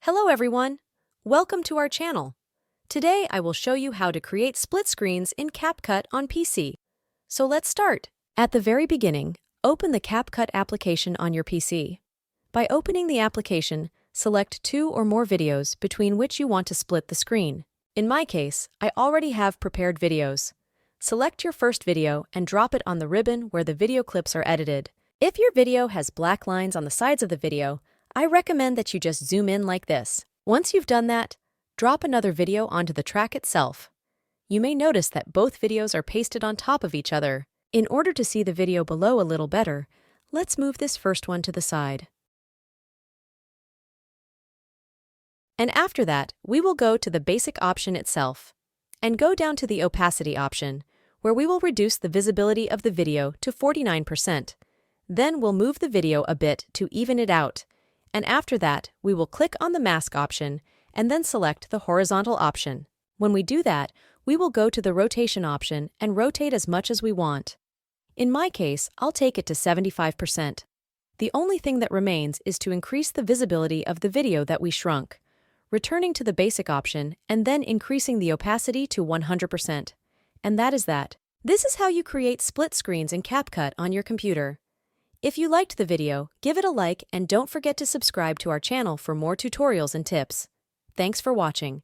Hello everyone! Welcome to our channel. Today I will show you how to create split screens in CapCut on PC. So let's start. At the very beginning, open the CapCut application on your PC. By opening the application, select two or more videos between which you want to split the screen. In my case, I already have prepared videos. Select your first video and drop it on the ribbon where the video clips are edited. If your video has black lines on the sides of the video, I recommend that you just zoom in like this. Once you've done that, drop another video onto the track itself. You may notice that both videos are pasted on top of each other. In order to see the video below a little better, let's move this first one to the side. And after that, we will go to the basic option itself and go down to the opacity option, where we will reduce the visibility of the video to 49%. Then we'll move the video a bit to even it out. And after that, we will click on the mask option and then select the horizontal option. When we do that, we will go to the rotation option and rotate as much as we want. In my case, I'll take it to 75%. The only thing that remains is to increase the visibility of the video that we shrunk, returning to the basic option and then increasing the opacity to 100%. And that is that. This is how you create split screens in CapCut on your computer. If you liked the video, give it a like and don't forget to subscribe to our channel for more tutorials and tips. Thanks for watching.